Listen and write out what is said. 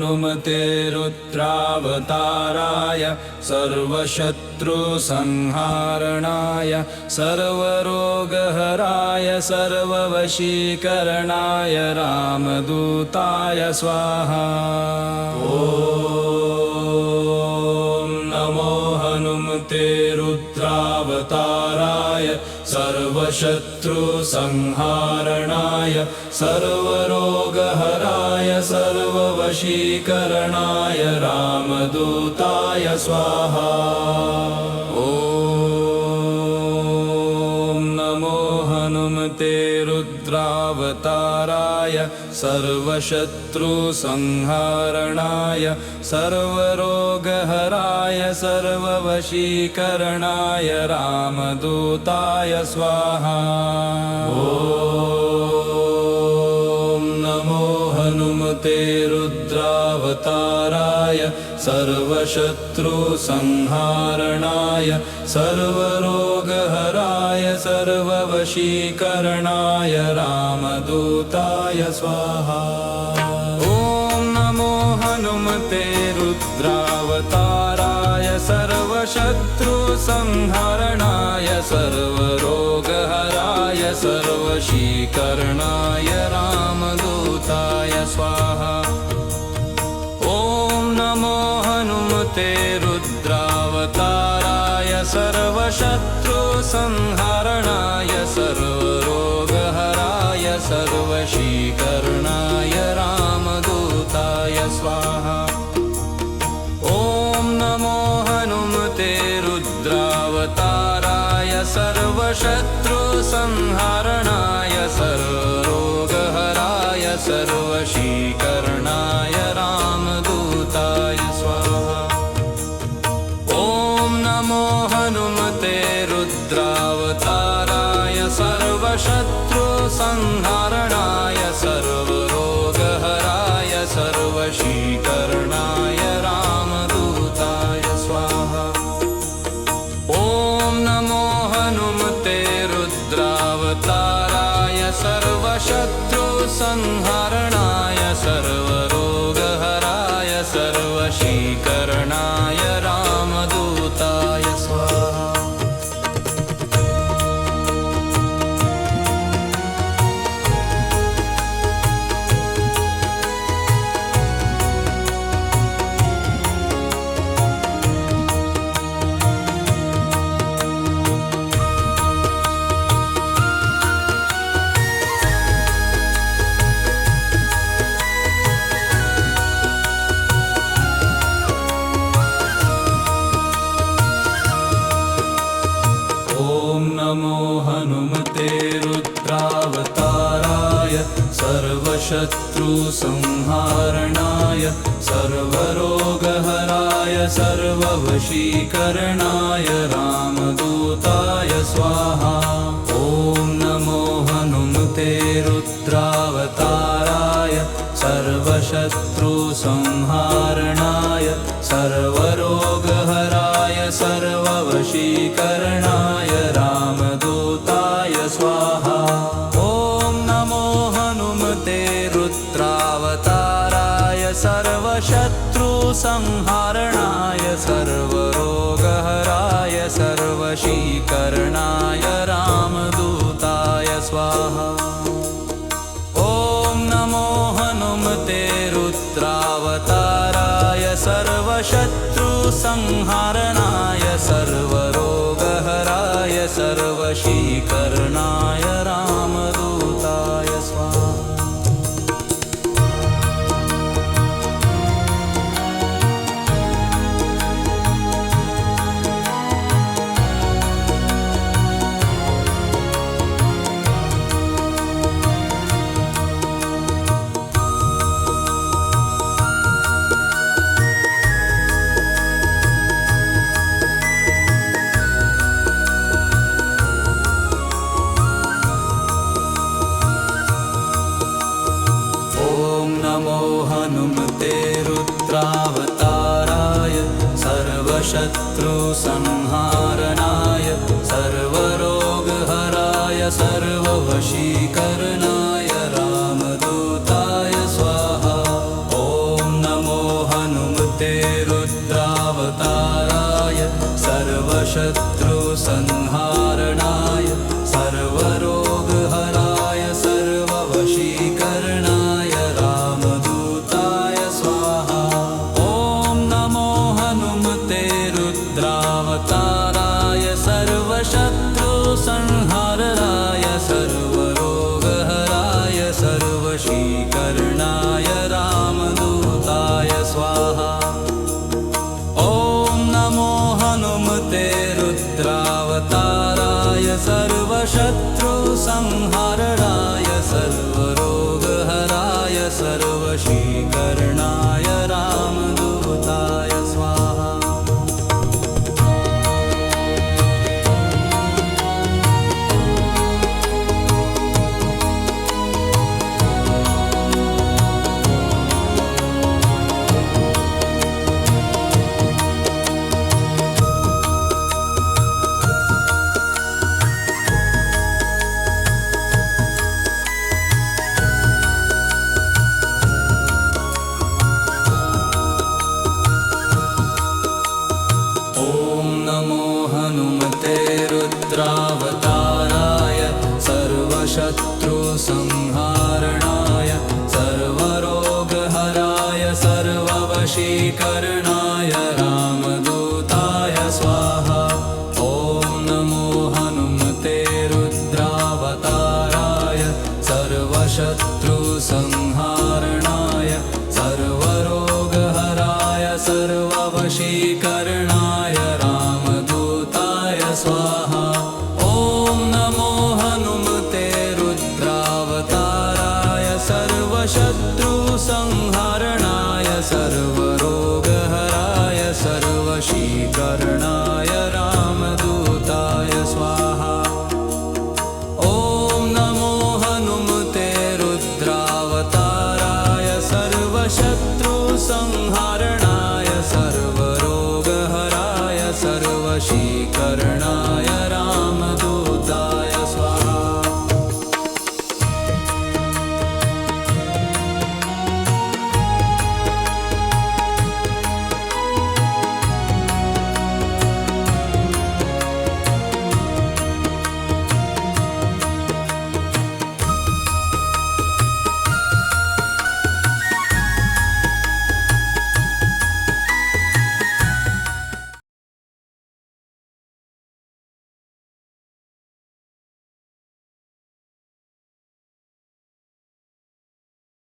हनुमते रुद्रावताराय सर्वशत्रुसंहारणाय सर्वरोगहराय सर्ववशीकरणाय रामदूताय स्वाहा। ॐ नमो हनुमते रुद्रावताराय सर्वशत्रुसंहारणाय सर्वरोगहराय सर्ववशीकरणाय रामदूताय स्वाहा। ॐ नमो हनुमते रुद्रावताराय सर्वशत्रुसंहारणाय सर्वरोगहराय सर्ववशीकरणाय रामदूताय स्वाहा। ॐ नमो हनुमते रुद्रावताराय सर्वशत्रुसंहारणाय सर्वरोगहराय सर्ववशीकरणाय रामदूताय स्वाहा। ॐ नमो हनुमते रुद्रावताराय सर्वशत्रुसंहारणाय सर्वरोगहराय सर्ववशीकरणाय रामदूताय स्वाहा। ॐ नमो हनुमते रुद्रावताराय सर्वशत्रुसंहारणाय सर्वरोगहराय सर्ववशीकरणाय रामदूताय स्वाहा। ॐ नमो हनुमते रुद्रावताराय सर्वशत्रुसंहारणाय सर्वरोगहराय सर्ववशीकरणाय रामदूताय स्वाहा। ॐ नमो हनुमते रुद्रावताराय सर्वशत्रुसंहारणाय सर्वरोगहराय सर्ववशीकरणाय रामदूताय स्वाहा। ॐ नमो हनुमते रुद्रावताराय सर्वशत्रुसंहारणाय सर्वरोगहराय सर्ववशीकरणाय रामदूताय स्वाहा। नमो हनुमते रुद्रावताराय सर्वशत्रुसंहारणाय सर्वरोगहराय सर्ववशीकरणाय रामदूताय स्वाहा। ॐ नमो हनुमते रुद्रावताराय सर्वशत्रुसंहारणाय सर्वरोगहराय सर्ववशीकरणाय रामदूताय स्वाहा। ॐ नमो हनुमते रुद्रावताराय सर्वशत्रुसंहारणाय सर्वरोगहराय सर्ववशीकरणाय रामदूताय स्वाहा। ॐ नमो हनुमते रुद्रावताराय सर्वशत्रुसंहारणाय सर्वरोगहराय सर्ववशीकरणाय रामदूताय स्वाहा। रुद्रावताराय सर्वशत्रुसंहारणाय सर्वरोगहराय सर्ववशीकरणाय रामदूताय स्वाहा। ॐ नमो सर्वशीकरणाय रामदूताय स्वाहा। नमो हनुमते रुद्रावताराय सर्वशत्रुसंहारणाय सर्वरोगहराय सर्ववशीकरणाय रामदूताय स्वाहा। ॐ नमो हनुमते रुद्रावताराय सर्वशत्रुसंहारणाय सर्वरोगहराय सर्ववशीकरणाय रामदूताय स्वाहा। ॐ नमो हनुमते रुद्रावताराय सर्वशत्रुसंहारणाय सर्व